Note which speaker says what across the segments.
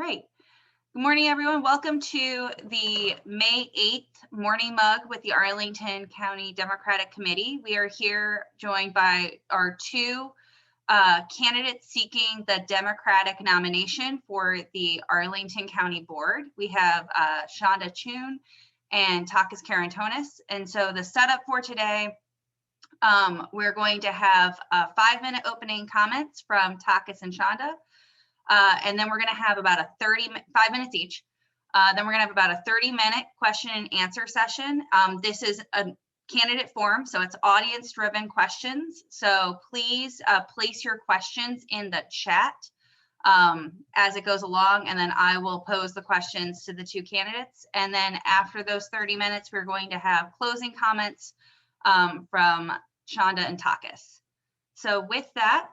Speaker 1: right. Good morning, everyone. Welcome to the May 8th morning mug with the Arlington County Democratic Committee. We are here joined by our two candidates seeking the Democratic nomination for the Arlington County Board. We have Chanda Choun and Takis Karantonis. And so the setup for today, we're going to have 5-minute opening comments from Takis and Chanda. And then we're going to have about 5 minutes each. Then we're going to have about a 30-minute question and answer session. This is a candidate forum, so it's audience-driven questions. So please place your questions in the chat as it goes along, and then I will pose the questions to the two candidates. And then after those 30 minutes, we're going to have closing comments from Chanda and Takis. So with that,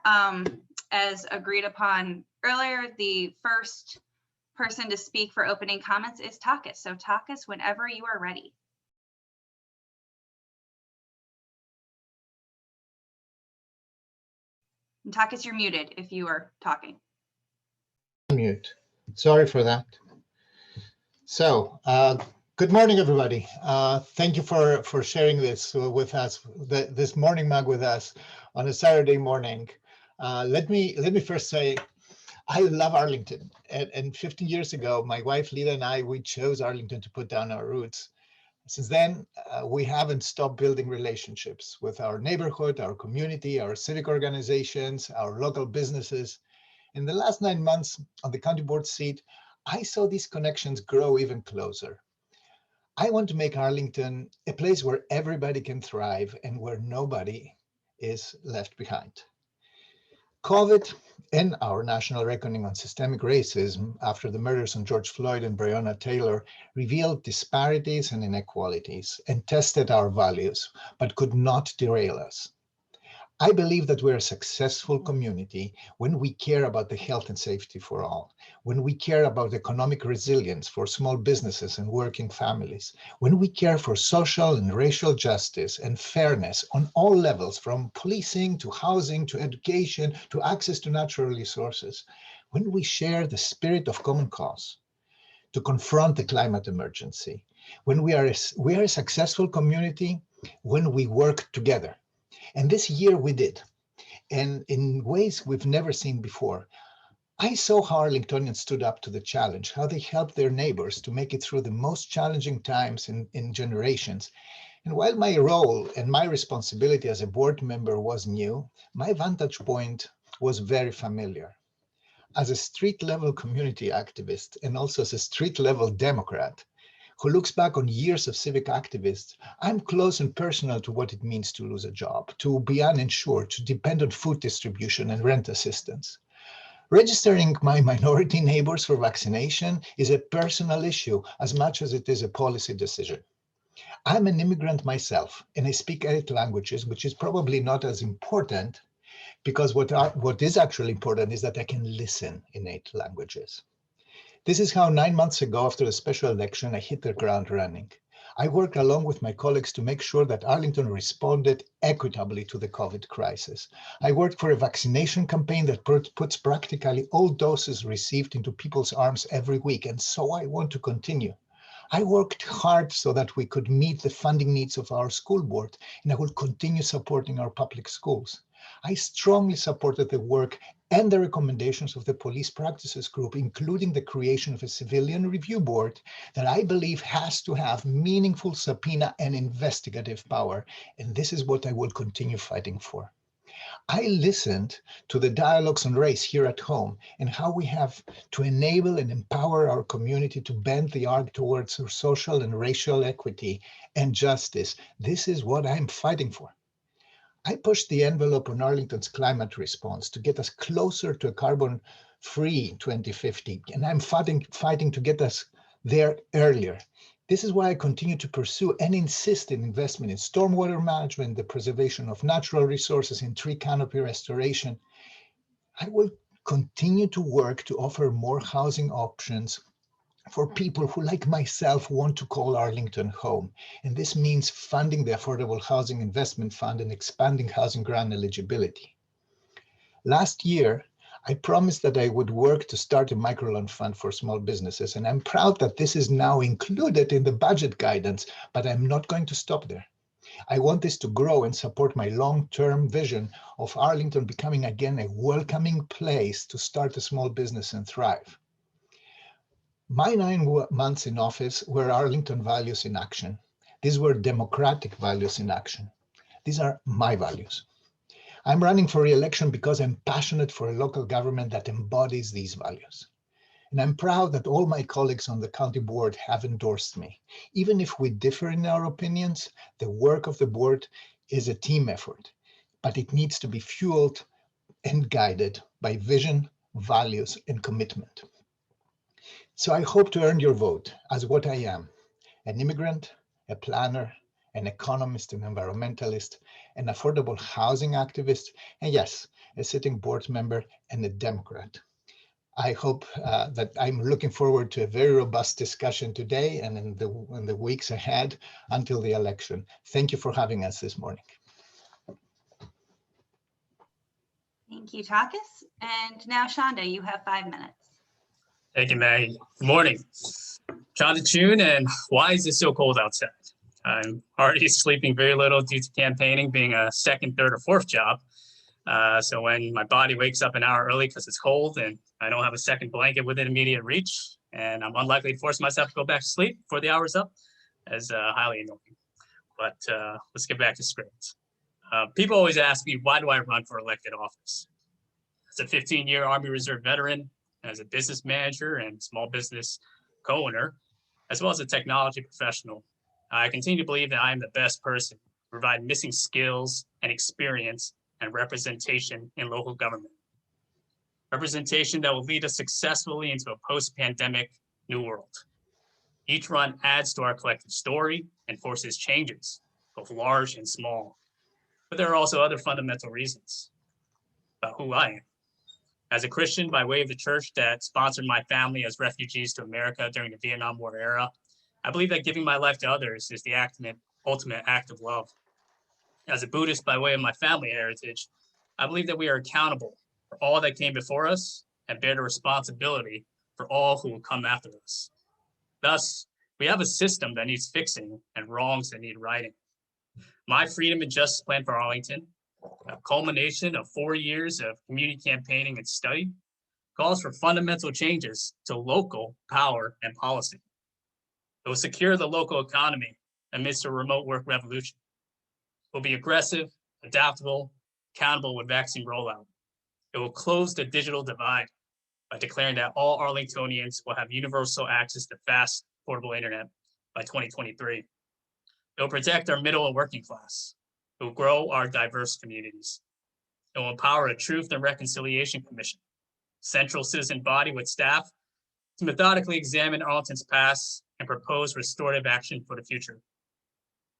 Speaker 1: as agreed upon earlier, the first person to speak for opening comments is Takis. So Takis, whenever you are ready. And Takis, you're muted if you are talking.
Speaker 2: Mute. Sorry for that. So, good morning, everybody. Thank you for sharing this with us, this morning mug with us on a Saturday morning. Let me first say, I love Arlington. And 15 years ago, my wife Lita and I, we chose Arlington to put down our roots. Since then, we haven't stopped building relationships with our neighborhood, our community, our civic organizations, our local businesses. In the last 9 months on the county board seat, I saw these connections grow even closer. I want to make Arlington a place where everybody can thrive and where nobody is left behind. COVID and our national reckoning on systemic racism after the murders on George Floyd and Breonna Taylor revealed disparities and inequalities and tested our values, but could not derail us. I believe that we're a successful community when we care about the health and safety for all, when we care about economic resilience for small businesses and working families, when we care for social and racial justice and fairness on all levels, from policing to housing to education to access to natural resources, when we share the spirit of common cause to confront the climate emergency, when we are a successful community when we work together. And this year we did, and in ways we've never seen before. I saw how Arlingtonians stood up to the challenge, how they helped their neighbors to make it through the most challenging times in generations. And while my role and my responsibility as a board member was new, my vantage point was very familiar. As a street-level community activist and also as a street-level Democrat, who looks back on years of civic activists, I'm close and personal to what it means to lose a job, to be uninsured, to depend on food distribution and rent assistance. Registering my minority neighbors for vaccination is a personal issue as much as it is a policy decision. I'm an immigrant myself, and I speak 8 languages, which is probably not as important, because what is actually important is that I can listen in 8 languages. This is how 9 months ago, after the special election, I hit the ground running. I worked along with my colleagues to make sure that Arlington responded equitably to the COVID crisis. I worked for a vaccination campaign that puts practically all doses received into people's arms every week, and so I want to continue. I worked hard so that we could meet the funding needs of our school board, and I will continue supporting our public schools. I strongly supported the work and the recommendations of the Police Practices Group, including the creation of a civilian review board that I believe has to have meaningful subpoena and investigative power. And this is what I will continue fighting for. I listened to the dialogues on race here at home and how we have to enable and empower our community to bend the arc towards social and racial equity and justice. This is what I'm fighting for. I pushed the envelope on Arlington's climate response to get us closer to a carbon-free 2050, and I'm fighting to get us there earlier. This is why I continue to pursue and insist in investment in stormwater management, the preservation of natural resources, in tree canopy restoration. I will continue to work to offer more housing options for people who, like myself, want to call Arlington home. And this means funding the Affordable Housing Investment Fund and expanding housing grant eligibility. Last year, I promised that I would work to start a microloan fund for small businesses, and I'm proud that this is now included in the budget guidance, but I'm not going to stop there. I want this to grow and support my long-term vision of Arlington becoming again a welcoming place to start a small business and thrive. My 9 months in office were Arlington values in action. These were democratic values in action. These are my values. I'm running for re-election because I'm passionate for a local government that embodies these values. And I'm proud that all my colleagues on the county board have endorsed me. Even if we differ in our opinions, the work of the board is a team effort, but it needs to be fueled and guided by vision, values, and commitment. So I hope to earn your vote as what I am, an immigrant, a planner, an economist, an environmentalist, an affordable housing activist, and yes, a sitting board member and a Democrat. I hope that I'm looking forward to a very robust discussion today and in the weeks ahead until the election. Thank you for having us this morning.
Speaker 1: Thank you, Takis. And now, Chanda, you have 5 minutes.
Speaker 3: Thank you, Maggie. Good morning. Chanda Choun, and why is it so cold outside? I'm already sleeping very little due to campaigning being a second, third, or fourth job. So when my body wakes up an hour early because it's cold and I don't have a second blanket within immediate reach, and I'm unlikely to force myself to go back to sleep before the hour's up, is highly annoying. But let's get back to script. People always ask me, why do I run for elected office? As a 15-year Army Reserve veteran, as a business manager and small business co-owner, as well as a technology professional, I continue to believe that I am the best person to provide missing skills and experience and representation in local government. Representation that will lead us successfully into a post-pandemic new world. Each run adds to our collective story and forces changes, both large and small. But there are also other fundamental reasons about who I am. As a Christian, by way of the church that sponsored my family as refugees to America during the Vietnam War era, I believe that giving my life to others is the ultimate act of love. As a Buddhist, by way of my family heritage, I believe that we are accountable for all that came before us and bear the responsibility for all who will come after us. Thus, we have a system that needs fixing and wrongs that need righting. My Freedom and Justice Plan for Arlington, a culmination of 4 years of community campaigning and study, calls for fundamental changes to local power and policy. It will secure the local economy amidst a remote work revolution. It will be aggressive, adaptable, accountable with vaccine rollout. It will close the digital divide by declaring that all Arlingtonians will have universal access to fast, portable internet by 2023. It will protect our middle and working class. It will grow our diverse communities. It will empower a Truth and Reconciliation Commission, central citizen body with staff to methodically examine Arlington's past and propose restorative action for the future.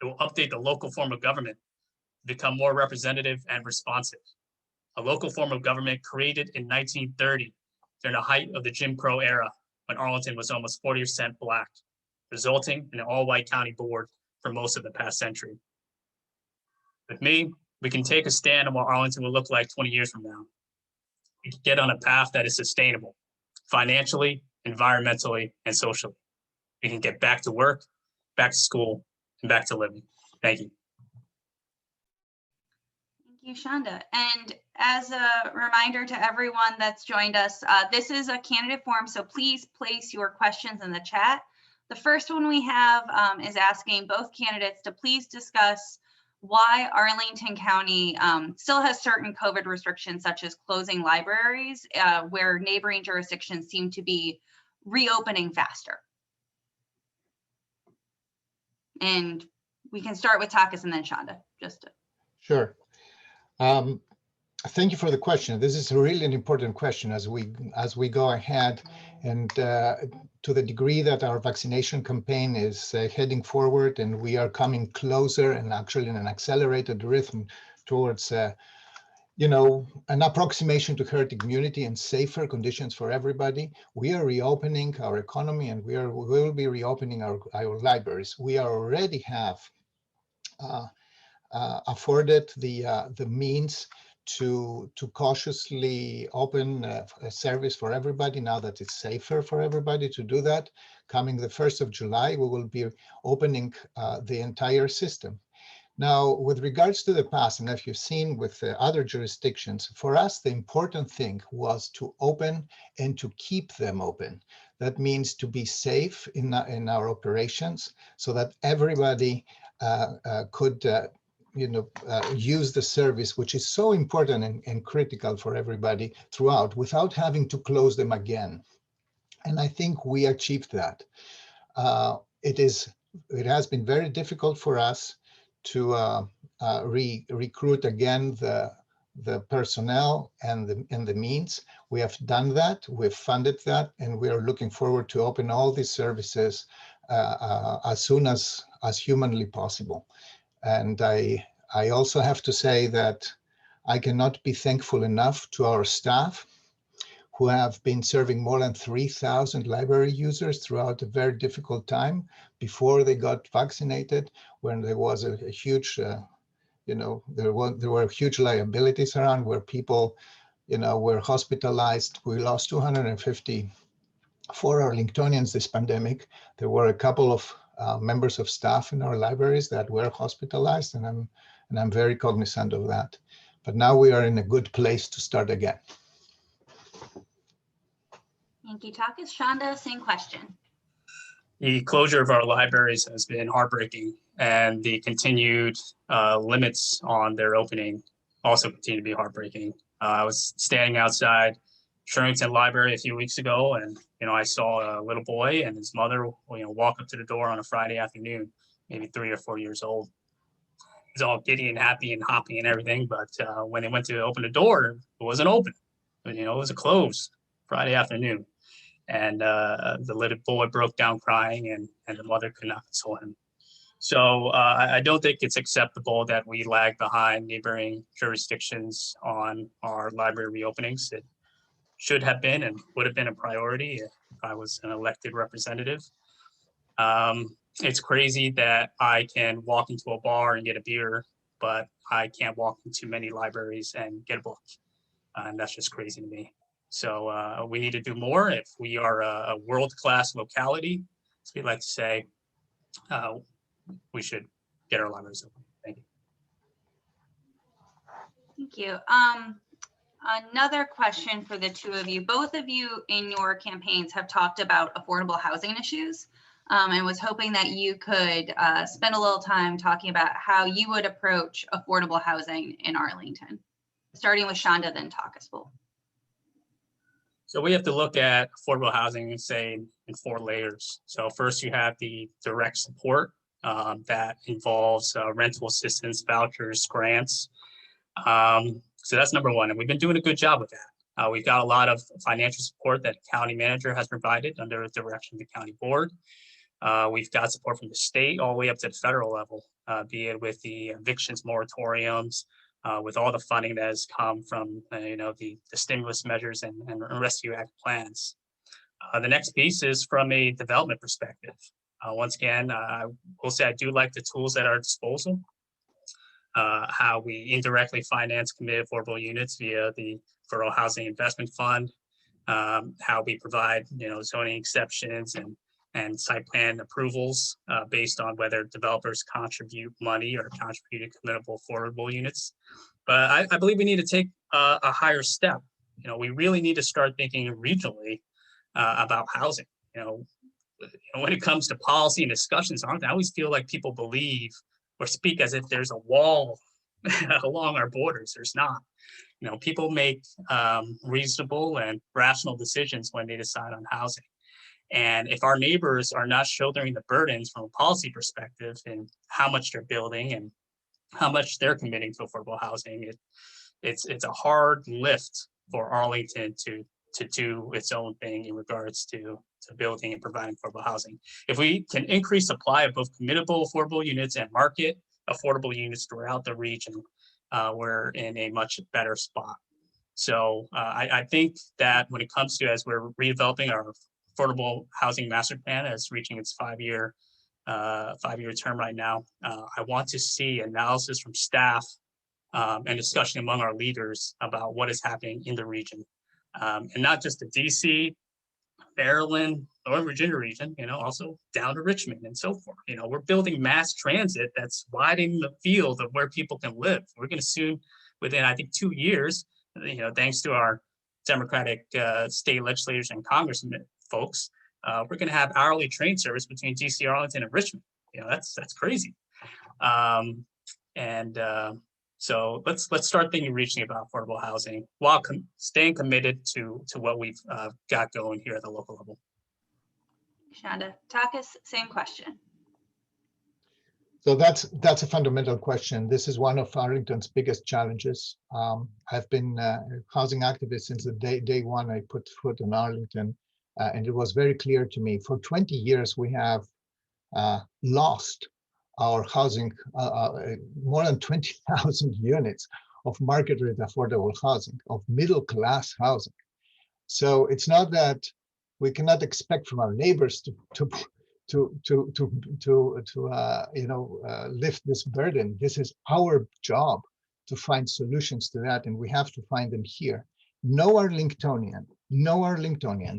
Speaker 3: It will update the local form of government to become more representative and responsive. A local form of government created in 1930 during the height of the Jim Crow era when Arlington was almost 40% Black, resulting in an all-white county board for most of the past century. With me, we can take a stand on what Arlington will look like 20 years from now. We can get on a path that is sustainable, financially, environmentally, and socially. We can get back to work, back to school, and back to living. Thank you.
Speaker 1: Thank you, Chanda. And as a reminder to everyone that's joined us, this is a candidate forum, so please place your questions in the chat. The first one we have is asking both candidates to please discuss why Arlington County still has certain COVID restrictions, such as closing libraries, where neighboring jurisdictions seem to be reopening faster. And we can start with Takis and then Chanda.
Speaker 2: Sure. Thank you for the question. This is really an important question as we go ahead, and to the degree that our vaccination campaign is heading forward and we are coming closer and actually in an accelerated rhythm towards an approximation to herd immunity and safer conditions for everybody. We are reopening our economy and we will be reopening our libraries. We already have afforded the means to cautiously open a service for everybody now that it's safer for everybody to do that. Coming the 1st of July, we will be opening the entire system. Now, with regards to the past, and if you've seen with other jurisdictions, for us, the important thing was to open and to keep them open. That means to be safe in our operations so that everybody could use the service, which is so important and critical for everybody throughout, without having to close them again. And I think we achieved that. It has been very difficult for us to recruit again the personnel and the means. We have done that, we've funded that, and we are looking forward to open all these services as soon as humanly possible. And I also have to say that I cannot be thankful enough to our staff who have been serving more than 3,000 library users throughout a very difficult time before they got vaccinated, when there was a huge, there were huge liabilities around where people, were hospitalized. We lost 254 Arlingtonians this pandemic. There were a couple of members of staff in our libraries that were hospitalized, and I'm very cognizant of that. But now we are in a good place to start again.
Speaker 1: Thank you, Takis. Chanda, same question.
Speaker 3: The closure of our libraries has been heartbreaking, and the continued limits on their opening also continue to be heartbreaking. I was standing outside Arlington Library a few weeks ago, and I saw a little boy and his mother walk up to the door on a Friday afternoon, maybe 3 or 4 years old. He's all giddy and happy and hopping and everything, but when they went to open the door, it wasn't open. It was a closed Friday afternoon. And the little boy broke down crying, and the mother could not console him. So I don't think it's acceptable that we lag behind neighboring jurisdictions on our library reopenings. It should have been and would have been a priority if I was an elected representative. It's crazy that I can walk into a bar and get a beer, but I can't walk into many libraries and get a book. And that's just crazy to me. So we need to do more. If we are a world-class locality, as we like to say, we should get our libraries open. Thank you.
Speaker 1: Thank you. Another question for the two of you. Both of you in your campaigns have talked about affordable housing issues, and was hoping that you could spend a little time talking about how you would approach affordable housing in Arlington, starting with Chanda, then Takis.
Speaker 3: So we have to look at affordable housing, say, in 4 layers. So first you have the direct support that involves rental assistance, vouchers, grants. So that's number one, and we've been doing a good job with that. We've got a lot of financial support that the county manager has provided under the direction of the county board. We've got support from the state all the way up to the federal level, be it with the evictions moratoriums, with all the funding that has come from the stimulus measures and Rescue Act plans. The next piece is from a development perspective. Once again, I will say I do like the tools at our disposal. How we indirectly finance committed affordable units via the Federal Housing Investment Fund, how we provide zoning exceptions and site plan approvals based on whether developers contribute money or contribute to committable affordable units. But I believe we need to take a higher step. We really need to start thinking regionally about housing. When it comes to policy and discussions on it, I always feel like people believe or speak as if there's a wall along our borders. There's not. People make reasonable and rational decisions when they decide on housing. And if our neighbors are not shouldering the burdens from a policy perspective and how much they're building and how much they're committing to affordable housing, it's a hard lift for Arlington to do its own thing in regards to building and providing affordable housing. If we can increase supply of both committable affordable units and market affordable units throughout the region, we're in a much better spot. So I think that when it comes to, as we're redeveloping our affordable housing master plan as reaching its 5-year term right now, I want to see analysis from staff and discussion among our leaders about what is happening in the region. And not just the DC, Maryland, Northern Virginia region, also down to Richmond and so forth. We're building mass transit that's widening the field of where people can live. We're going to soon, within, I think, 2 years, thanks to our Democratic state legislators and congressmen folks, we're going to have hourly train service between DC, Arlington, and Richmond. That's crazy. So let's start thinking regionally about affordable housing while staying committed to what we've got going here at the local level.
Speaker 1: Chanda. Takis, same question.
Speaker 2: So that's a fundamental question. This is one of Arlington's biggest challenges. I've been a housing activist since the day one I put foot in Arlington, and it was very clear to me. For 20 years, we have lost our housing, more than 20,000 units of market rate affordable housing, of middle class housing. So it's not that we cannot expect from our neighbors to lift this burden. This is our job to find solutions to that, and we have to find them here. No Arlingtonian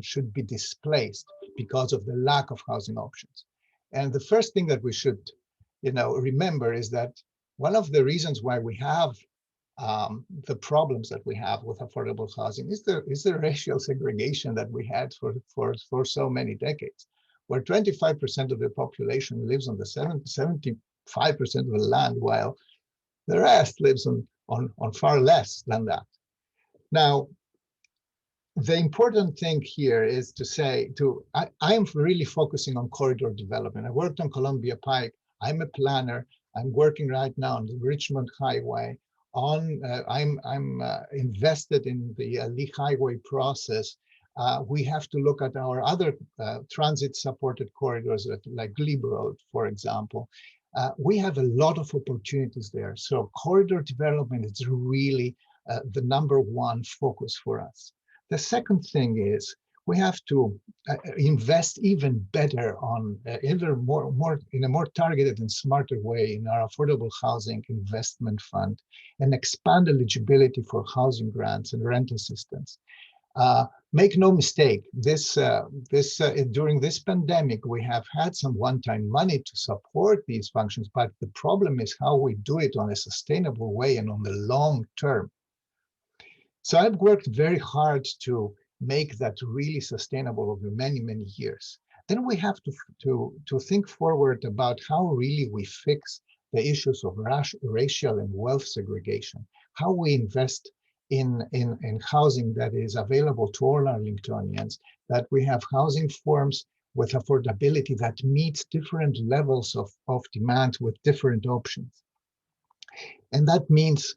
Speaker 2: should be displaced because of the lack of housing options. And the first thing that we should remember is that one of the reasons why we have the problems that we have with affordable housing is the racial segregation that we had for so many decades, where 25% of the population lives on the 75% of the land, while the rest lives on far less than that. Now, the important thing here is to say, I am really focusing on corridor development. I worked on Columbia Pike. I'm a planner. I'm working right now on the Richmond Highway. I'm invested in the Lee Highway process. We have to look at our other transit-supported corridors, like Glebe Road, for example. We have a lot of opportunities there. So corridor development is really the #1 focus for us. The second thing is we have to invest even better on in a more targeted and smarter way in our affordable housing investment fund, and expand eligibility for housing grants and rent assistance. Make no mistake, during this pandemic, we have had some one-time money to support these functions, but the problem is how we do it on a sustainable way and on the long term. So I've worked very hard to make that really sustainable over many, many years. Then we have to think forward about how really we fix the issues of racial and wealth segregation, how we invest in housing that is available to all Arlingtonians, that we have housing forms with affordability that meets different levels of demand with different options. And that means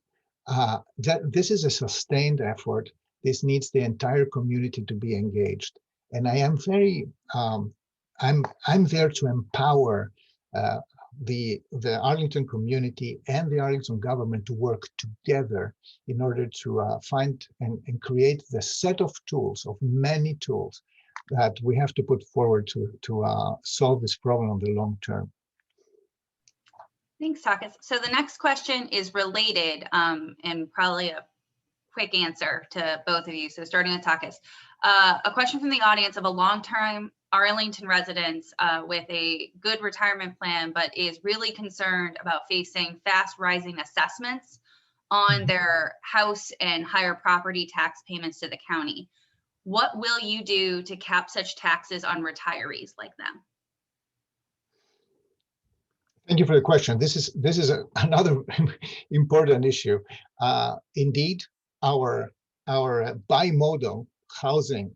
Speaker 2: that this is a sustained effort. This needs the entire community to be engaged. And I am very, I'm there to empower the Arlington community and the Arlington government to work together in order to find and create the set of tools, of many tools, that we have to put forward to solve this problem on the long term.
Speaker 1: Thanks, Takis. So the next question is related, and probably a quick answer to both of you. So starting with Takis, a question from the audience of a long-term Arlington resident with a good retirement plan, but is really concerned about facing fast rising assessments on their house and higher property tax payments to the county. What will you do to cap such taxes on retirees like them?
Speaker 2: Thank you for the question. This is another important issue. Indeed, our bimodal housing,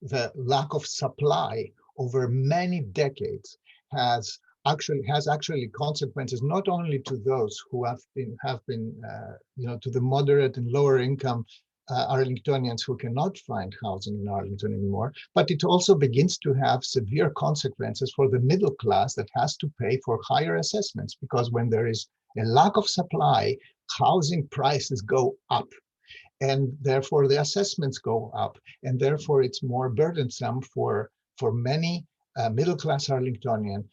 Speaker 2: the lack of supply over many decades has actually consequences not only to those who have been to the moderate and lower income Arlingtonians who cannot find housing in Arlington anymore, but it also begins to have severe consequences for the middle class that has to pay for higher assessments, because when there is a lack of supply, housing prices go up, and therefore the assessments go up, and therefore it's more burdensome for many middle-class Arlingtonians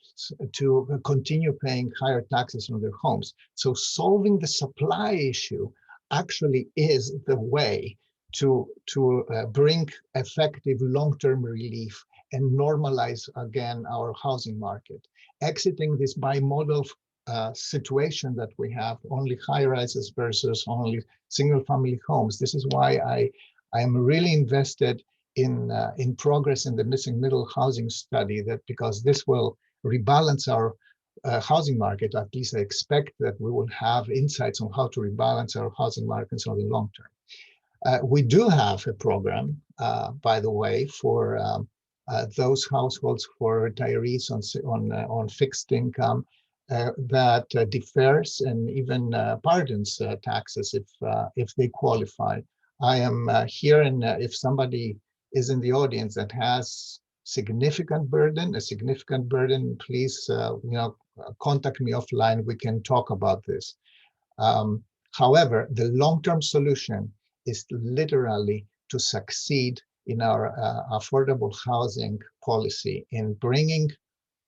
Speaker 2: to continue paying higher taxes on their homes. So solving the supply issue actually is the way to bring effective long-term relief and normalize again our housing market, exiting this bimodal situation that we have, only high rises versus only single family homes. This is why I am really invested in progress in the missing middle housing study, that because this will rebalance our housing market. At least I expect that we will have insights on how to rebalance our housing markets on the long term. We do have a program, by the way, for those households for retirees on fixed income that defers and even pardons taxes if they qualify. I am here, and if somebody is in the audience that has a significant burden, please contact me offline. We can talk about this. However, the long-term solution is literally to succeed in our affordable housing policy in bringing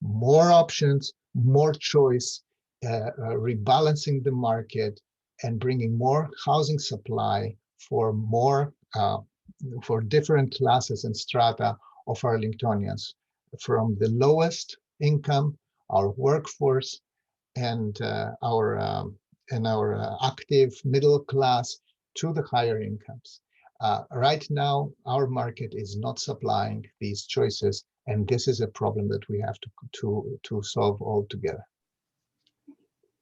Speaker 2: more options, more choice, rebalancing the market, and bringing more housing supply for for different classes and strata of Arlingtonians, from the lowest income, our workforce, and our active middle class to the higher incomes. Right now, our market is not supplying these choices, and this is a problem that we have to solve all together.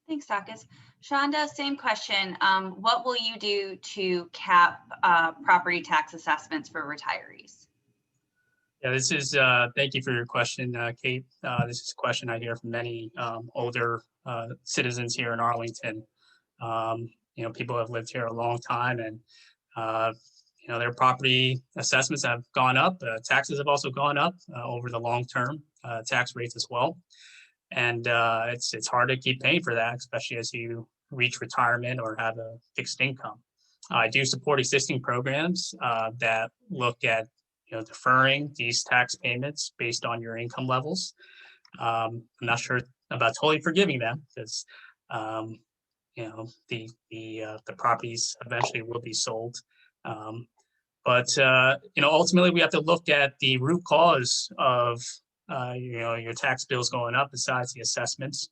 Speaker 1: Thanks, Takis. Chanda, same question. What will you do to cap property tax assessments for retirees?
Speaker 3: Yeah, this is, thank you for your question, Kate. This is a question I hear from many older citizens here in Arlington. People have lived here a long time, and their property assessments have gone up. Taxes have also gone up over the long term, tax rates as well. And it's hard to keep paying for that, especially as you reach retirement or have a fixed income. I do support existing programs that look at deferring these tax payments based on your income levels. I'm not sure about totally forgiving them, because the properties eventually will be sold. But ultimately we have to look at the root cause of your tax bills going up besides the assessments.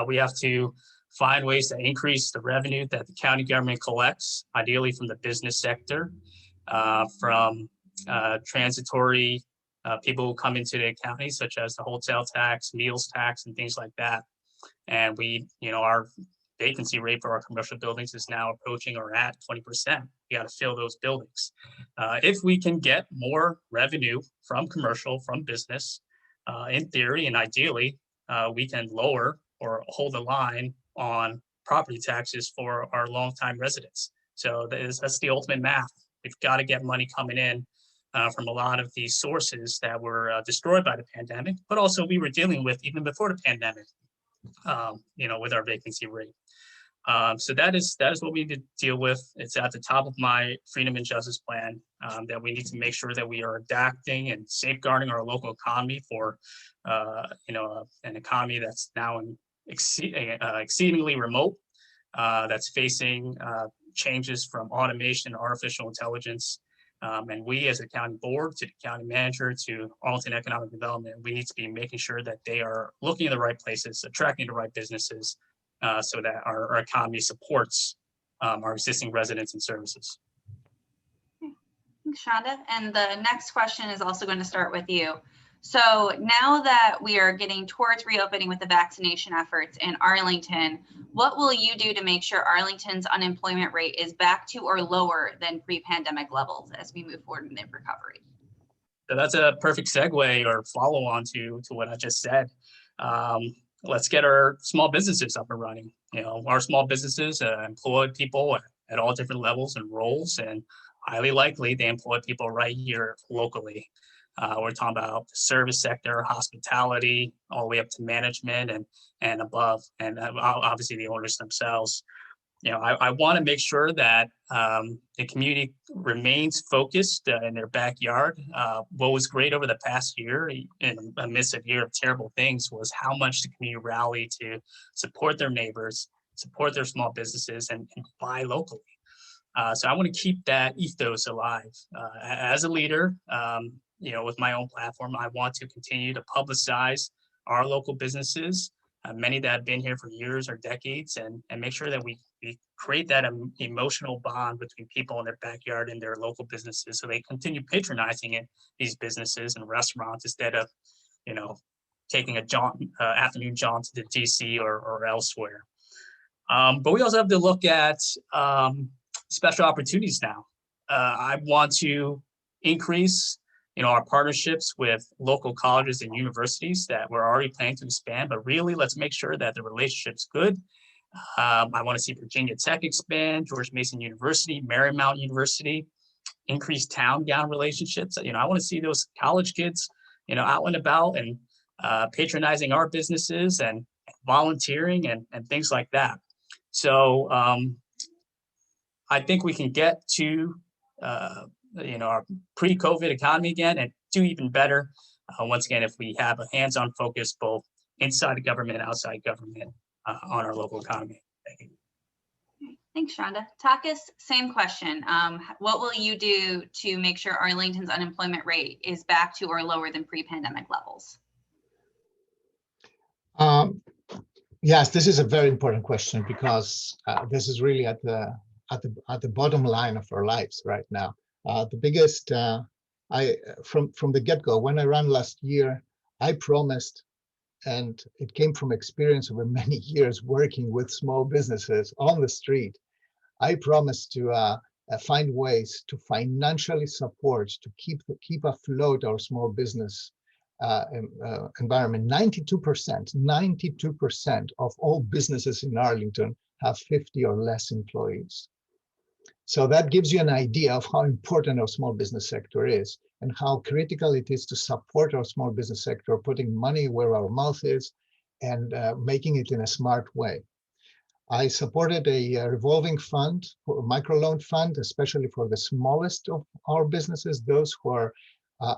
Speaker 3: We have to find ways to increase the revenue that the county government collects, ideally from the business sector, from transitory people who come into the county, such as the hotel tax, meals tax, and things like that. And our vacancy rate for our commercial buildings is now approaching or at 20%. We got to fill those buildings. If we can get more revenue from commercial, from business, in theory and ideally, we can lower or hold the line on property taxes for our longtime residents. So that's the ultimate math. We've got to get money coming in from a lot of these sources that were destroyed by the pandemic, but also we were dealing with even before the pandemic, with our vacancy rate. So that is what we need to deal with. It's at the top of my freedom and justice plan, that we need to make sure that we are adapting and safeguarding our local economy for an economy that's now exceedingly remote, that's facing changes from automation, artificial intelligence. And we as a county board, to the county manager, to Arlington Economic Development, we need to be making sure that they are looking in the right places, attracting the right businesses, so that our economy supports our existing residents and services.
Speaker 1: Thanks, Chanda. And the next question is also going to start with you. So now that we are getting towards reopening with the vaccination efforts in Arlington, what will you do to make sure Arlington's unemployment rate is back to or lower than pre-pandemic levels as we move forward in the recovery?
Speaker 3: So that's a perfect segue or follow on to what I just said. Let's get our small businesses up and running. Our small businesses employ people at all different levels and roles, and highly likely they employ people right here locally. We're talking about the service sector, hospitality, all the way up to management and above, and obviously the owners themselves. I want to make sure that the community remains focused in their backyard. What was great over the past year, in the midst of a year of terrible things, was how much the community rallied to support their neighbors, support their small businesses, and buy locally. So I want to keep that ethos alive. As a leader, with my own platform, I want to continue to publicize our local businesses, many that have been here for years or decades, and make sure that we create that emotional bond between people in their backyard and their local businesses, so they continue patronizing these businesses and restaurants instead of, taking a afternoon jaunt to the DC or elsewhere. But we also have to look at special opportunities now. I want to increase, our partnerships with local colleges and universities that we're already planning to expand, but really let's make sure that the relationship's good. I want to see Virginia Tech expand, George Mason University, Marymount University, increase town-gown relationships. I want to see those college kids, out and about and patronizing our businesses and volunteering and things like that. So I think we can get to, our pre-COVID economy again and do even better. Once again, if we have a hands-on focus, both inside the government and outside government, on our local economy. Thank you.
Speaker 1: Thanks, Chanda. Takis, same question. What will you do to make sure Arlington's unemployment rate is back to or lower than pre-pandemic levels?
Speaker 2: Yes, this is a very important question because this is really at the bottom line of our lives right now. The biggest, from the get-go, when I ran last year, I promised, and it came from experience over many years working with small businesses on the street. I promised to find ways to financially support, to keep afloat our small business environment. 92% of all businesses in Arlington have 50 or less employees. So that gives you an idea of how important our small business sector is and how critical it is to support our small business sector, putting money where our mouth is and making it in a smart way. I supported a revolving fund, a microloan fund, especially for the smallest of our businesses, those who are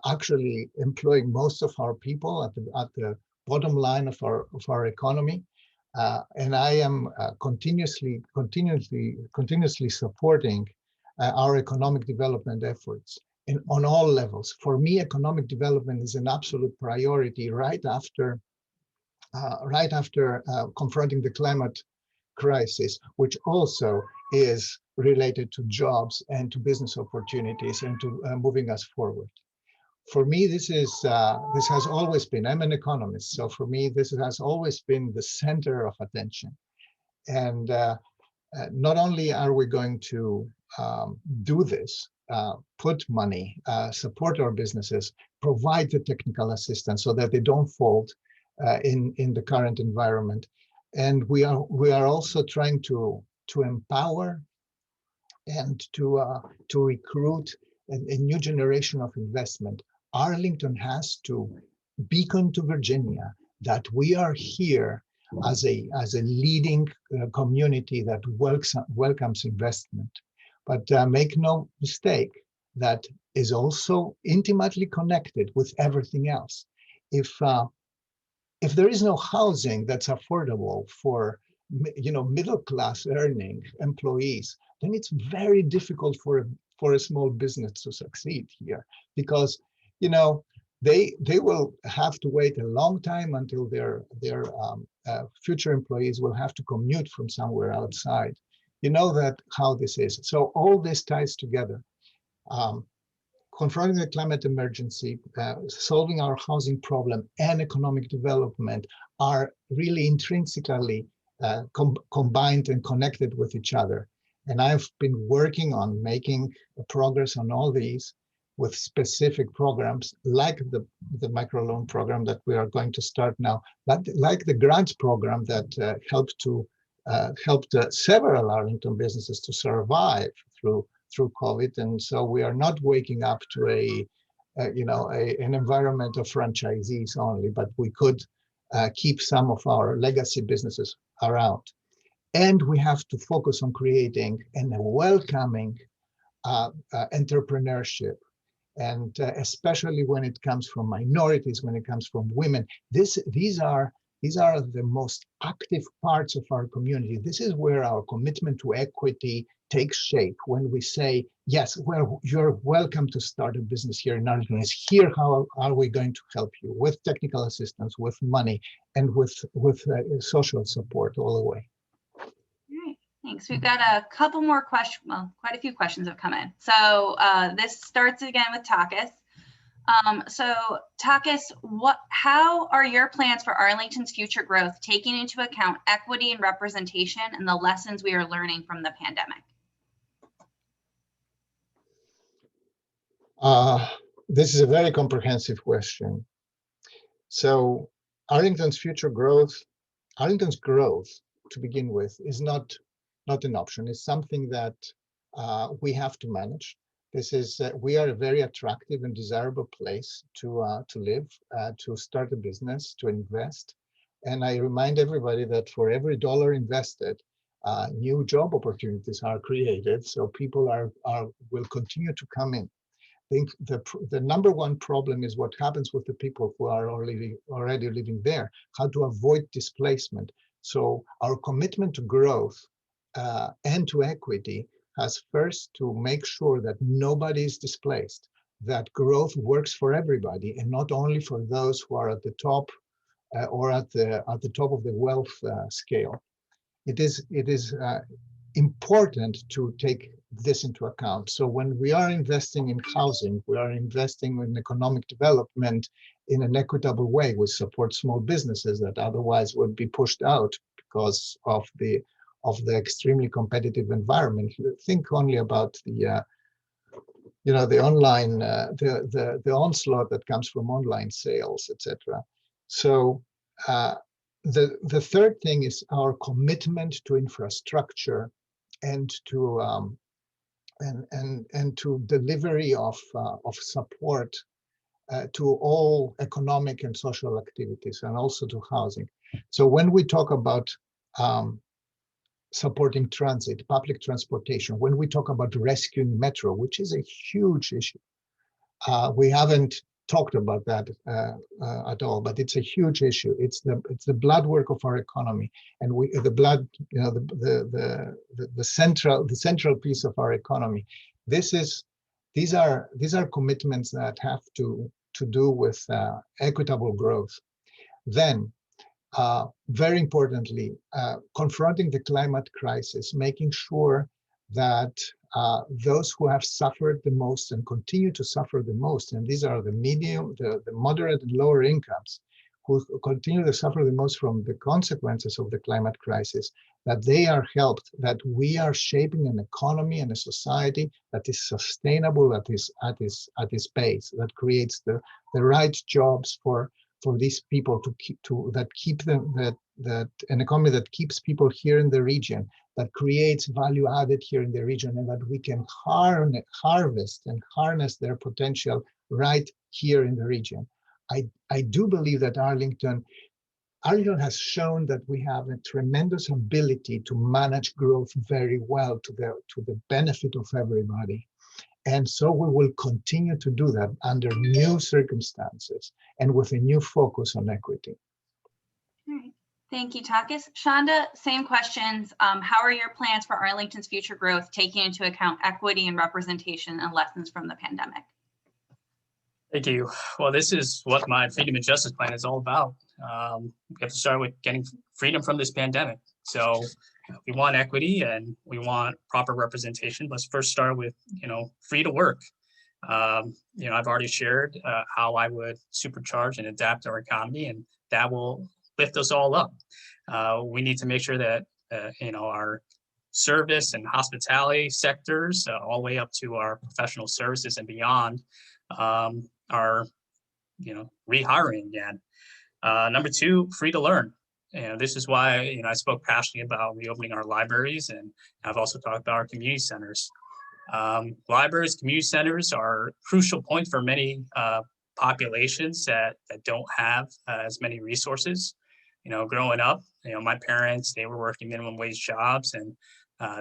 Speaker 2: actually employing most of our people at the bottom line of our economy. And I am continuously supporting our economic development efforts on all levels. For me, economic development is an absolute priority right after confronting the climate crisis, which also is related to jobs and to business opportunities and to moving us forward. For me, this has always been, I'm an economist, so for me, this has always been the center of attention. And not only are we going to do this, put money, support our businesses, provide the technical assistance so that they don't fold in the current environment. And we are also trying to empower and to recruit a new generation of investment. Arlington has to beacon to Virginia that we are here as a leading community that welcomes investment. But make no mistake, that is also intimately connected with everything else. If there is no housing that's affordable for middle class earning employees, then it's very difficult for a small business to succeed here, because they will have to wait a long time until their future employees will have to commute from somewhere outside. You know that how this is. So all this ties together. Confronting the climate emergency, solving our housing problem, and economic development are really intrinsically combined and connected with each other. And I've been working on making progress on all these with specific programs like the microloan program that we are going to start now, like the grants program that helped several Arlington businesses to survive through COVID. And so we are not waking up to an environment of franchisees only, but we could keep some of our legacy businesses around. And we have to focus on creating and welcoming entrepreneurship. And especially when it comes from minorities, when it comes from women, these are the most active parts of our community. This is where our commitment to equity takes shape. When we say, yes, well, you're welcome to start a business here in Arlington. Here, how are we going to help you with technical assistance, with money, and with social support all the way.
Speaker 1: Thanks. We've got a couple more questions. Well, quite a few questions have come in. So this starts again with Takis. So Takis, how are your plans for Arlington's future growth, taking into account equity and representation and the lessons we are learning from the pandemic?
Speaker 2: This is a very comprehensive question. So Arlington's growth, to begin with, is not an option. It's something that we have to manage. This is we are a very attractive and desirable place to live, to start a business, to invest. And I remind everybody that for every dollar invested, new job opportunities are created. So people will continue to come in. I think the number one problem is what happens with the people who are already living there, how to avoid displacement. So our commitment to growth and to equity has first to make sure that nobody is displaced, that growth works for everybody and not only for those who are at the top or at the top of the wealth scale. It is important to take this into account. So when we are investing in housing, we are investing in economic development in an equitable way. We support small businesses that otherwise would be pushed out because of the extremely competitive environment. Think only about the online, the onslaught that comes from online sales, etc. So the third thing is our commitment to infrastructure and to delivery of support to all economic and social activities, and also to housing. So when we talk about supporting transit, public transportation, when we talk about rescuing metro, which is a huge issue, we haven't talked about that at all, but it's a huge issue. It's the blood work of our economy, and the central piece of our economy. These are commitments that have to do with equitable growth. Then, very importantly, confronting the climate crisis, making sure that those who have suffered the most and continue to suffer the most, and these are the medium, the moderate and lower incomes, who continue to suffer the most from the consequences of the climate crisis, that they are helped, that we are shaping an economy and a society that is sustainable, that is at its base, that creates the right jobs for these people that an economy that keeps people here in the region, that creates value added here in the region, and that we can harvest and harness their potential right here in the region. I do believe that Arlington has shown that we have a tremendous ability to manage growth very well to the benefit of everybody. And so we will continue to do that under new circumstances and with a new focus on equity.
Speaker 1: All right. Thank you, Takis. Chanda, same questions. How are your plans for Arlington's future growth, taking into account equity and representation and lessons from the pandemic?
Speaker 3: Thank you. Well, this is what my Freedom and Justice Plan is all about. We have to start with getting freedom from this pandemic. So we want equity and we want proper representation. Let's first start with, free to work. I've already shared how I would supercharge and adapt our economy, and that will lift us all up. We need to make sure that, our service and hospitality sectors, all the way up to our professional services and beyond, are, rehiring again. Number two, free to learn. This is why, I spoke passionately about reopening our libraries, and I've also talked about our community centers. Libraries, community centers are crucial points for many populations that don't have as many resources. growing up, my parents, they were working minimum wage jobs, and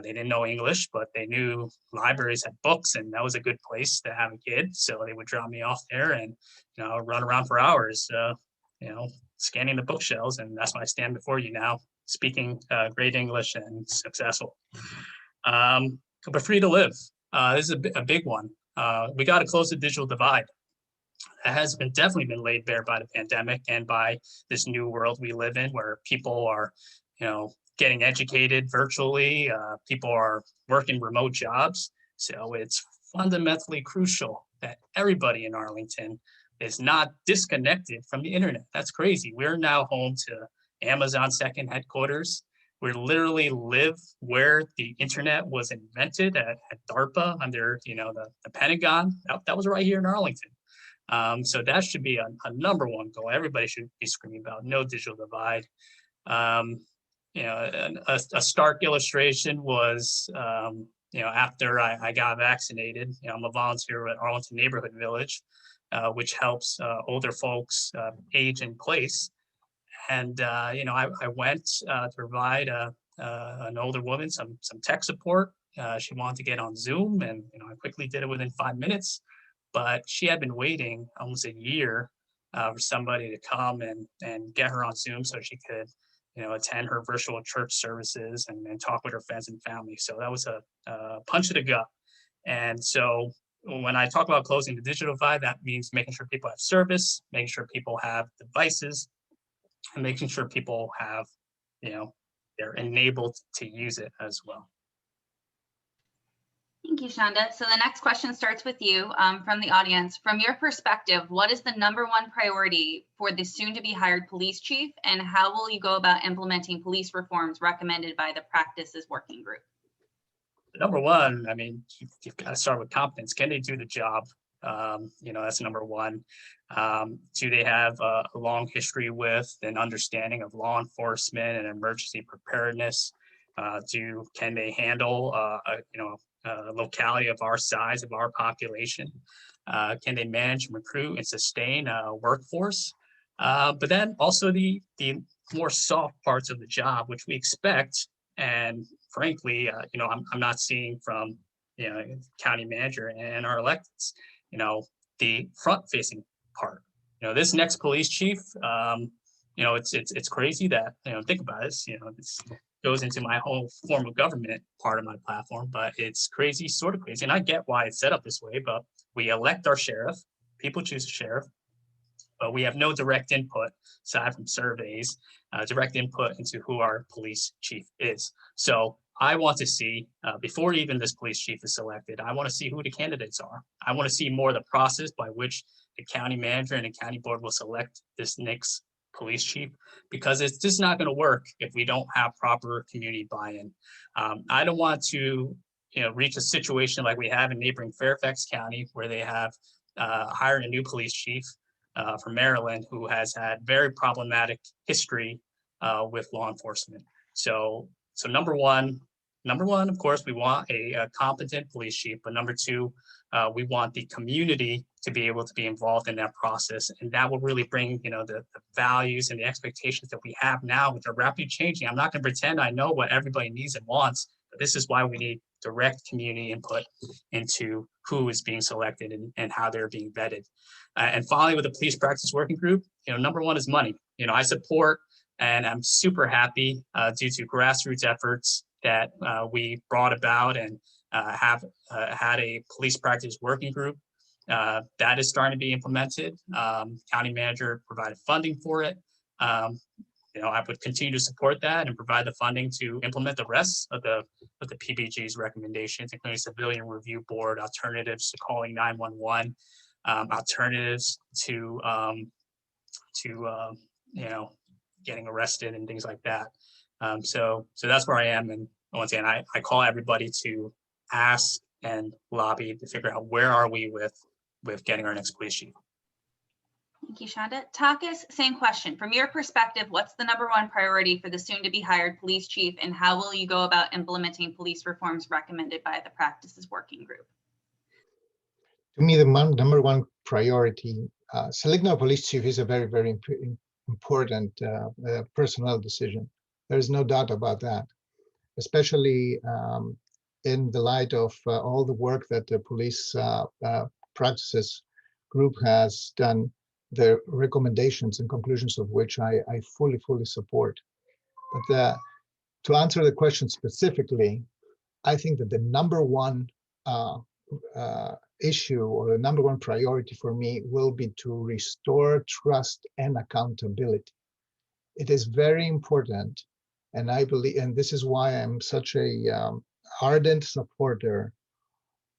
Speaker 3: they didn't know English, but they knew libraries had books, and that was a good place to have a kid. So they would drop me off there and, run around for hours, scanning the bookshelves. And that's why I stand before you now, speaking great English and successful. But free to live. This is a big one. We got to close the digital divide. It has definitely been laid bare by the pandemic and by this new world we live in, where people are, getting educated virtually. People are working remote jobs. So it's fundamentally crucial that everybody in Arlington is not disconnected from the internet. That's crazy. We're now home to Amazon's second headquarters. We literally live where the internet was invented at DARPA under, the Pentagon. That was right here in Arlington. So that should be a number one goal. Everybody should be screaming about no digital divide. A stark illustration was, after I got vaccinated, I'm a volunteer at Arlington Neighborhood Village, which helps older folks age in place. And, I went to provide an older woman some tech support. She wanted to get on Zoom, and, I quickly did it within 5 minutes. But she had been waiting almost a year for somebody to come and get her on Zoom so she could, attend her virtual church services and talk with her friends and family. So that was a punch to the gut. And so when I talk about closing the digital divide, that means making sure people have service, making sure people have devices, and making sure people have, they're enabled to use it as well.
Speaker 1: Thank you, Chanda. So the next question starts with you from the audience. From your perspective, what is the #1 priority for the soon-to-be hired police chief, and how will you go about implementing police reforms recommended by the Practices Working Group?
Speaker 3: Number one, I mean, you've got to start with competence. Can they do the job? That's number one. Do they have a long history with an understanding of law enforcement and emergency preparedness? Can they handle a locality of our size, of our population? Can they manage, recruit, and sustain a workforce? But then also the more soft parts of the job, which we expect, and frankly, I'm not seeing from county manager and our electeds, the front-facing part. This next police chief, it's crazy that think about this. This goes into my whole form of government part of my platform, but it's crazy, sort of crazy. And I get why it's set up this way, but we elect our sheriff, people choose a sheriff, but we have no direct input, aside from surveys, direct input into who our police chief is. So I want to see, before even this police chief is selected, I want to see who the candidates are. I want to see more of the process by which the county manager and the county board will select this next police chief, because it's just not going to work if we don't have proper community buy-in. I don't want to reach a situation like we have in neighboring Fairfax County, where they have hired a new police chief from Maryland who has had very problematic history with law enforcement. So number one, of course, we want a competent police chief, but number two, we want the community to be able to be involved in that process. And that will really bring, the values and the expectations that we have now, which are rapidly changing. I'm not going to pretend I know what everybody needs and wants, but this is why we need direct community input into who is being selected and how they're being vetted. And finally, with the police practice working group, number one is money. I support, and I'm super happy due to grassroots efforts that we brought about and have had a police practice working group that is starting to be implemented. County manager provided funding for it. I would continue to support that and provide the funding to implement the rest of the PBG's recommendations, including civilian review board, alternatives to calling 911, alternatives to getting arrested and things like that. So that's where I am. And once again, I call everybody to ask and lobby to figure out where are we with getting our next police chief.
Speaker 1: Thank you, Chanda. Takis, same question. From your perspective, what's the #1 priority for the soon-to-be hired police chief, and how will you go about implementing police reforms recommended by the Practices Working Group?
Speaker 2: To me, the #1 priority, selecting a police chief is a very, very important personnel decision. There's no doubt about that, especially in the light of all the work that the police practices group has done, the recommendations and conclusions of which I fully support. But to answer the question specifically, I think that the number one issue or the number one priority for me will be to restore trust and accountability. It is very important, and I believe, and this is why I'm such a ardent supporter,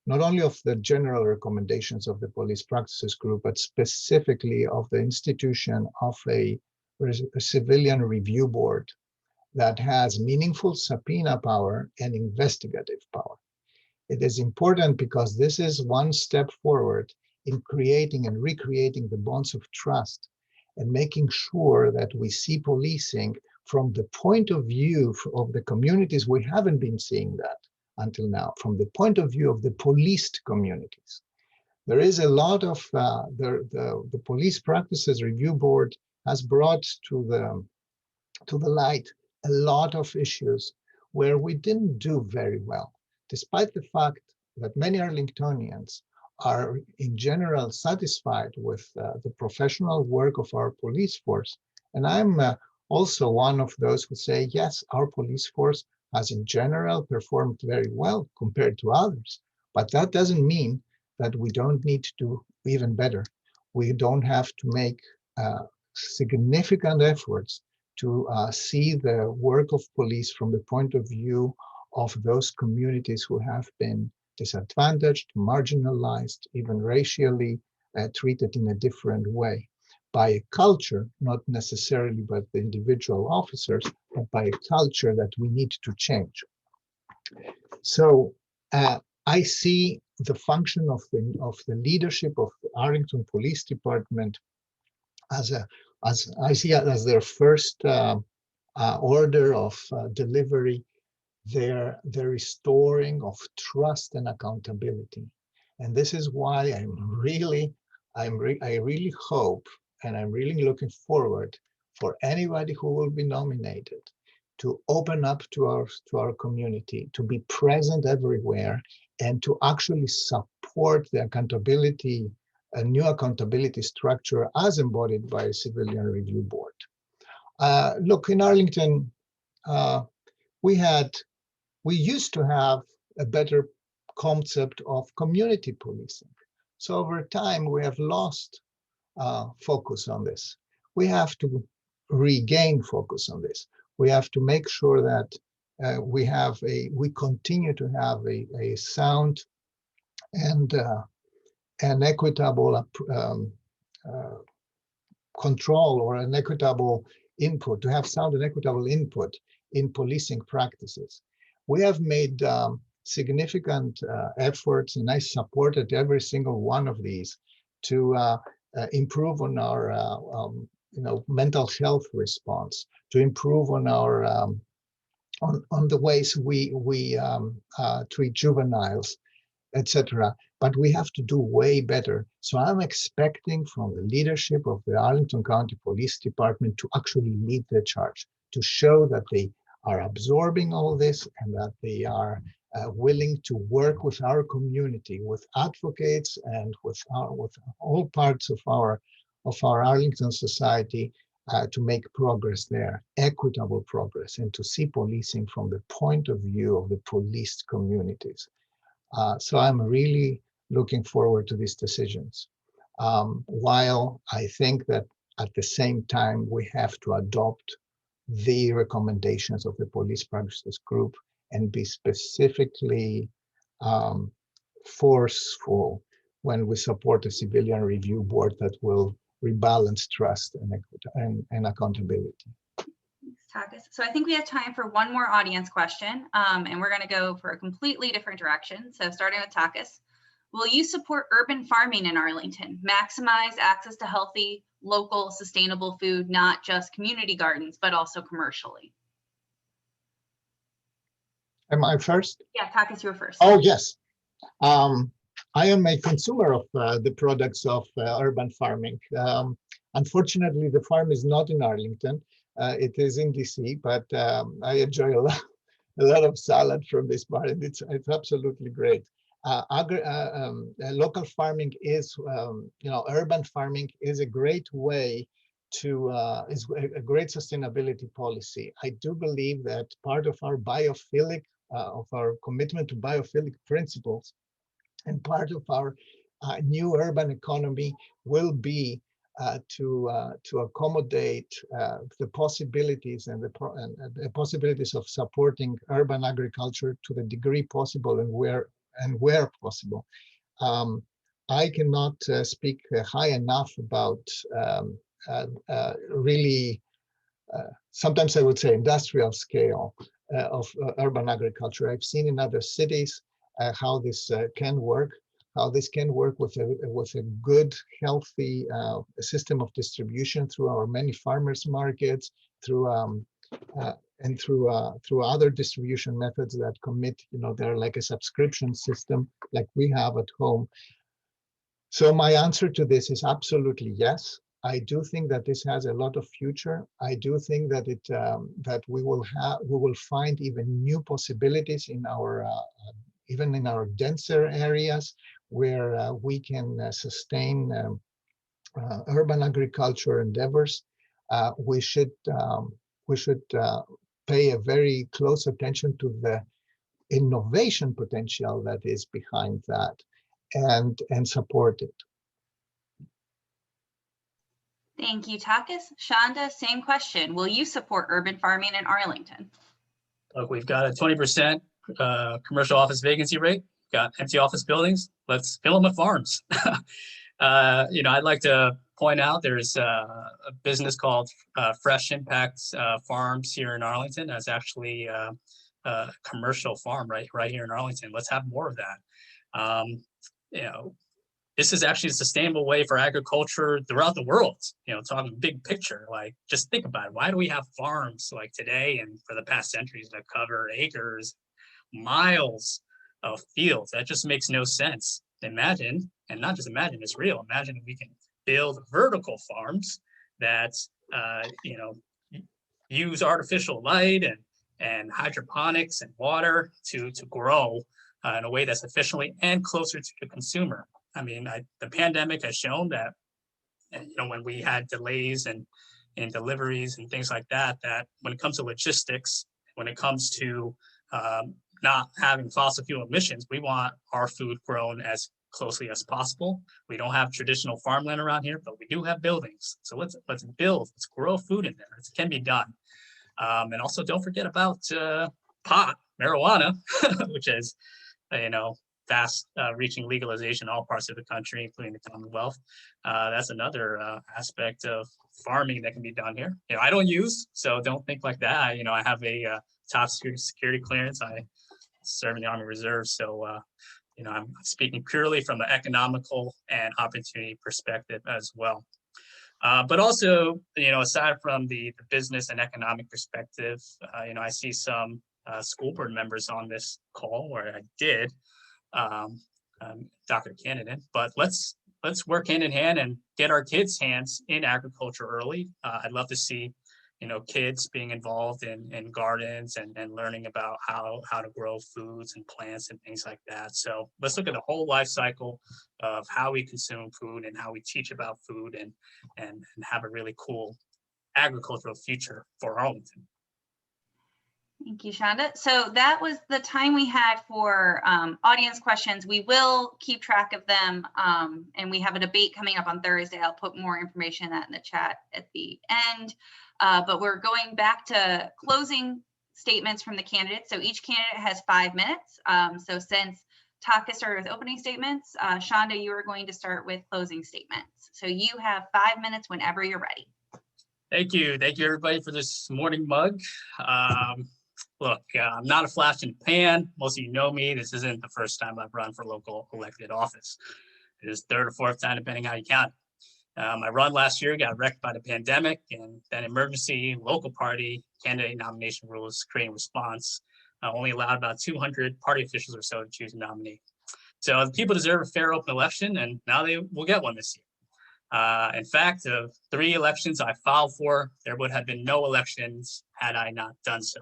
Speaker 2: not only of the general recommendations of the police practices group, but specifically of the institution of a civilian review board that has meaningful subpoena power and investigative power. It is important because this is one step forward in creating and recreating the bonds of trust and making sure that we see policing from the point of view of the communities. We haven't been seeing that until now, from the point of view of the policed communities. There is a lot of, the Police Practices Review Board has brought to the light a lot of issues where we didn't do very well, despite the fact that many Arlingtonians are in general satisfied with the professional work of our police force. And I'm also one of those who say, yes, our police force has in general performed very well compared to others. But that doesn't mean that we don't need to do even better. We don't have to make significant efforts to see the work of police from the point of view of those communities who have been disadvantaged, marginalized, even racially treated in a different way by a culture, not necessarily by the individual officers, but by a culture that we need to change. So I see the function of the leadership of the Arlington Police Department as I see it as their first order of delivery, the restoring of trust and accountability. And this is why I really hope, and I'm really looking forward for anybody who will be nominated to open up to our community, to be present everywhere, and to actually support the accountability, a new accountability structure as embodied by a civilian review board. Look, in Arlington, we used to have a better concept of community policing. So over time, we have lost focus on this. We have to regain focus on this. We have to make sure that we continue to have a sound and an equitable control or an equitable input, to have sound and equitable input in policing practices. We have made significant efforts, and I supported every single one of these to improve on our mental health response, to improve on our on the ways we treat juveniles, etc. But we have to do way better. So I'm expecting from the leadership of the Arlington County Police Department to actually lead the charge, to show that they are absorbing all this and that they are willing to work with our community, with advocates and with all parts of our Arlington society to make progress there, equitable progress, and to see policing from the point of view of the policed communities. So I'm really looking forward to these decisions. While I think that at the same time, we have to adopt the recommendations of the police practices group and be specifically forceful when we support a civilian review board that will rebalance trust and accountability.
Speaker 1: Takis. So I think we have time for one more audience question, and we're going to go for a completely different direction. So starting with Takis, will you support urban farming in Arlington? Maximize access to healthy, local, sustainable food, not just community gardens, but also commercially.
Speaker 2: Am I first?
Speaker 1: Yeah, Takis, you were first.
Speaker 2: Oh, yes. I am a consumer of the products of urban farming. Unfortunately, the farm is not in Arlington. It is in DC, but I enjoy a lot of salad from this bar, and it's absolutely great. Local farming is, urban farming is a great way to, is a great sustainability policy. I do believe that part of our of our commitment to biophilic principles and part of our new urban economy will be to accommodate the possibilities and the possibilities of supporting urban agriculture to the degree possible and where possible. I cannot speak high enough about really, sometimes I would say industrial scale of urban agriculture. I've seen in other cities how this can work, with a good, healthy system of distribution through our many farmers markets, through other distribution methods that commit, they're like a subscription system like we have at home. So my answer to this is absolutely yes. I do think that this has a lot of future. I do think that we will find even new possibilities in our even in our denser areas where we can sustain urban agriculture endeavors. We should pay a very close attention to the innovation potential that is behind that, and support it.
Speaker 1: Thank you, Takis. Chanda, same question. Will you support urban farming in Arlington?
Speaker 3: Look, we've got a 20% commercial office vacancy rate, got empty office buildings. Let's fill them with farms. I'd like to point out there's a business called Fresh Impact Farms here in Arlington. That's actually a commercial farm right here in Arlington. Let's have more of that. This is actually a sustainable way for agriculture throughout the world. Talking big picture, like just think about it. Why do we have farms like today and for the past centuries that cover acres, miles of fields? That just makes no sense. Imagine, and not just imagine, it's real. Imagine if we can build vertical farms that use artificial light and hydroponics and water to grow in a way that's efficiently and closer to the consumer. I mean, the pandemic has shown that, when we had delays in deliveries and things like that, that when it comes to logistics, when it comes to not having fossil fuel emissions, we want our food grown as closely as possible. We don't have traditional farmland around here, but we do have buildings. So let's grow food in there. It can be done. And also don't forget about pot, marijuana, which is, fast reaching legalization in all parts of the country, including the Commonwealth. That's another aspect of farming that can be done here. I don't use, so don't think like that. I have a top security clearance. I serve in the Army Reserve, so I'm speaking purely from the economical and opportunity perspective as well. But also, aside from the business and economic perspective, I see some school board members on this call, or I did, Dr. Candidate, but let's work hand in hand and get our kids' hands in agriculture early. I'd love to see, kids being involved in gardens and learning about how to grow foods and plants and things like that. So let's look at the whole life cycle of how we consume food and how we teach about food and have a really cool agricultural future for Arlington.
Speaker 1: Thank you, Chanda. So that was the time we had for audience questions. We will keep track of them, and we have a debate coming up on Thursday. I'll put more information on that in the chat at the end. But we're going back to closing statements from the candidates. So each candidate has 5 minutes. So since Takis started with opening statements, Chanda, you are going to start with closing statements. So you have 5 minutes whenever you're ready.
Speaker 3: Thank you. Thank you, everybody, for this morning mug. Look, I'm not a flash in the pan. Most of you know me. This isn't the first time I've run for local elected office. It is third or fourth time, depending how you count it. My run last year got wrecked by the pandemic, and then emergency local party candidate nomination rules creating response only allowed about 200 party officials or so to choose a nominee. So the people deserve a fair, open election, and now they will get one this year. In fact, of 3 elections I filed for, there would have been no elections had I not done so.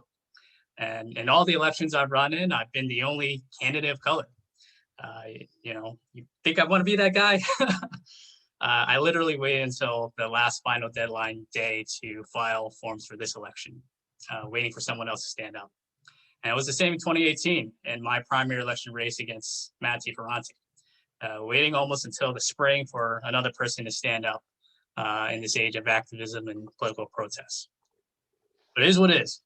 Speaker 3: And in all the elections I've run in, I've been the only candidate of color. You think I want to be that guy? I literally waited until the last final deadline day to file forms for this election, waiting for someone else to stand up. And it was the same in 2018 in my primary election race against Karantonis. Waiting almost until the spring for another person to stand up in this age of activism and political protests. But it is what it is.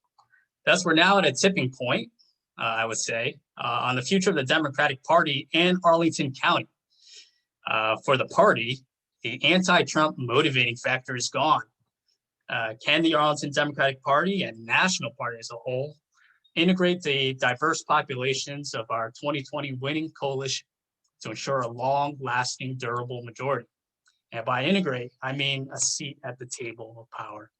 Speaker 3: Thus, we're now at a tipping point, I would say, on the future of the Democratic Party and Arlington County. For the party, the anti-Trump motivating factor is gone. Can the Arlington Democratic Party and National Party as a whole integrate the diverse populations of our 2020 winning coalition to ensure a long-lasting, durable majority? And by integrate, I mean a seat at the table of power.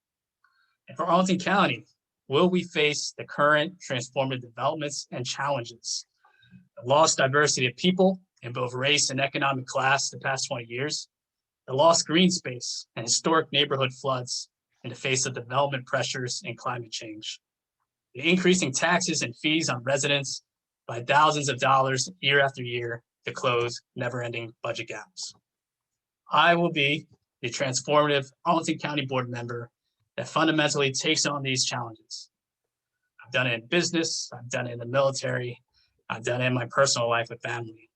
Speaker 3: And for Arlington County, will we face the current transformative developments and challenges? The lost diversity of people in both race and economic class the past 20 years, the lost green space and historic neighborhood floods in the face of development pressures and climate change, the increasing taxes and fees on residents by thousands of dollars year after year to close never-ending budget gaps. I will be the transformative Arlington County board member that fundamentally takes on these challenges. I've done it in business, I've done it in the military, I've done it in my personal life with family.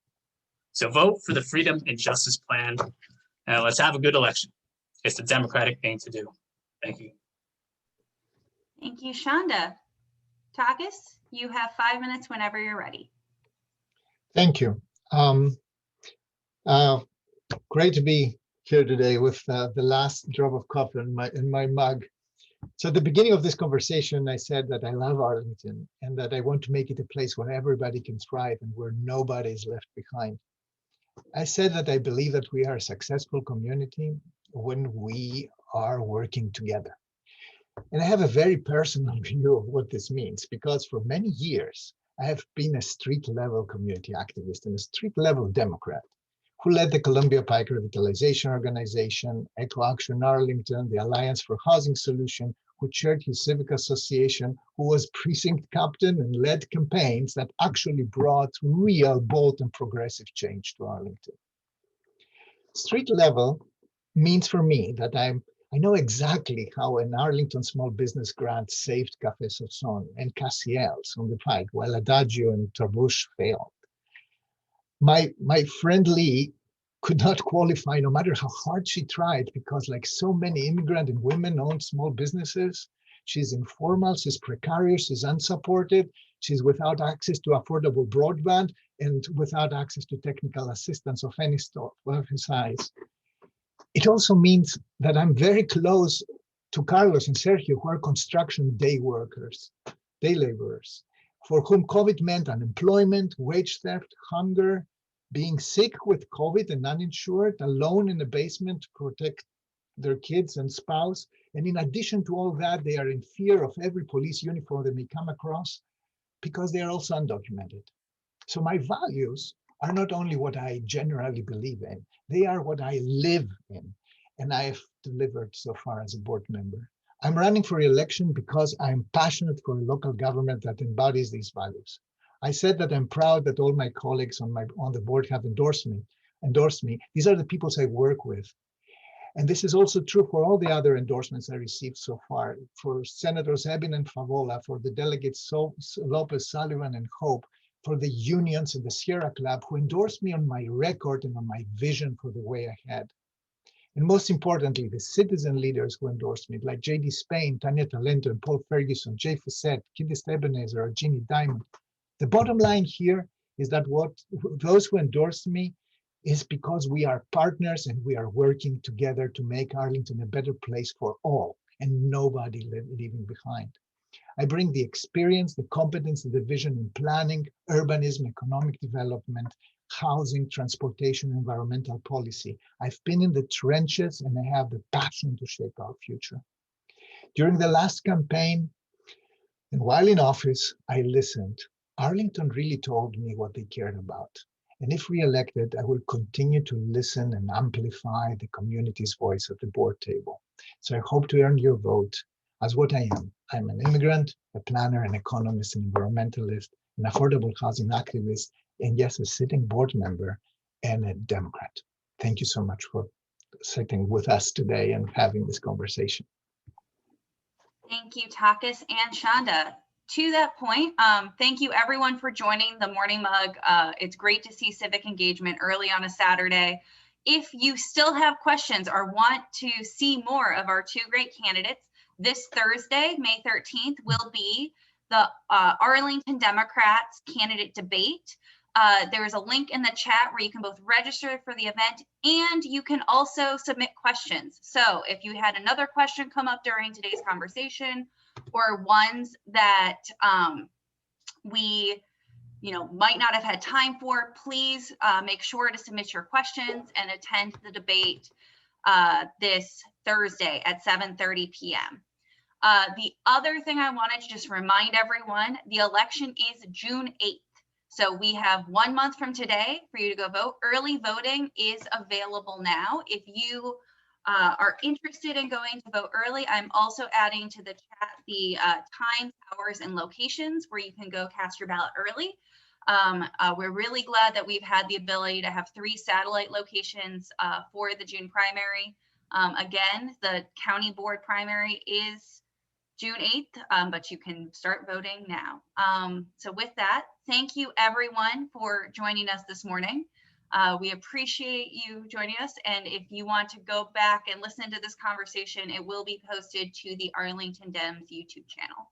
Speaker 3: So vote for the Freedom and Justice Plan, and let's have a good election. It's the democratic thing to do. Thank you.
Speaker 1: Thank you, Chanda. Takis, you have 5 minutes whenever you're ready.
Speaker 2: Thank you. Great to be here today with the last drop of coffee in my mug. So at the beginning of this conversation, I said that I love Arlington and that I want to make it a place where everybody can thrive and where nobody is left behind. I said that I believe that we are a successful community when we are working together. And I have a very personal view of what this means, because for many years, I have been a street level community activist and a street level Democrat who led the Columbia Pike Revitalization Organization, Eco Action Arlington, the Alliance for Housing Solution, who chaired his civic association, who was precinct captain and led campaigns that actually brought real, bold, and progressive change to Arlington. Street level means for me that I know exactly how an Arlington small business grant saved Café Sosson and Cassiel's on the Pike, while Adagio and Tarbush failed. My friend Lee could not qualify no matter how hard she tried, because like so many immigrant and women-owned small businesses, she's informal, she's precarious, she's unsupported, she's without access to affordable broadband and without access to technical assistance of any size. It also means that I'm very close to Carlos and Sergio, who are construction day workers, day laborers, for whom COVID meant unemployment, wage theft, hunger, being sick with COVID and uninsured, alone in a basement to protect their kids and spouse. And in addition to all that, they are in fear of every police uniform they may come across because they are also undocumented. So my values are not only what I generally believe in, they are what I live in. And I have delivered so far as a board member. I'm running for re-election because I'm passionate for a local government that embodies these values. I said that I'm proud that all my colleagues on the board have endorsed me. These are the people I work with. And this is also true for all the other endorsements I received so far, for Senators Ebin and Favola, for the delegates Lopez, Sullivan, and Hope, for the unions and the Sierra Club who endorsed me on my record and on my vision for the way ahead. And most importantly, the citizen leaders who endorsed me, like J.D. Spain, Tanya Talento, and Paul Ferguson, Jay Fissette, Kidist Ebenezer, or Jeannie Diamond. The bottom line here is that those who endorsed me is because we are partners and we are working together to make Arlington a better place for all and nobody leaving behind. I bring the experience, the competence, the vision in planning, urbanism, economic development, housing, transportation, environmental policy. I've been in the trenches and I have the passion to shape our future. During the last campaign and while in office, I listened. Arlington really told me what they cared about. And if re-elected, I will continue to listen and amplify the community's voice at the board table. So I hope to earn your vote as what I am. I'm an immigrant, a planner, an economist, an environmentalist, an affordable housing activist, and yes, a sitting board member and a Democrat. Thank you so much for sitting with us today and having this conversation.
Speaker 1: Thank you, Takis and Chanda. To that point, thank you everyone for joining the Morning Mug. It's great to see civic engagement early on a Saturday. If you still have questions or want to see more of our two great candidates, this Thursday, May 13th, will be the Arlington Democrats candidate debate. There's a link in the chat where you can both register for the event and you can also submit questions. So if you had another question come up during today's conversation or ones that we might not have had time for, please make sure to submit your questions and attend the debate this Thursday at 7:30 p.m. The other thing I wanted to just remind everyone, the election is June 8th. So we have 1 month from today for you to go vote. Early voting is available now. If you are interested in going to vote early, I'm also adding to the chat the times, hours, and locations where you can go cast your ballot early. We're really glad that we've had the ability to have 3 satellite locations for the June primary. Again, the county board primary is June 8th, but you can start voting now. So with that, thank you everyone for joining us this morning. We appreciate you joining us. And if you want to go back and listen to this conversation, it will be posted to the Arlington Dems YouTube channel.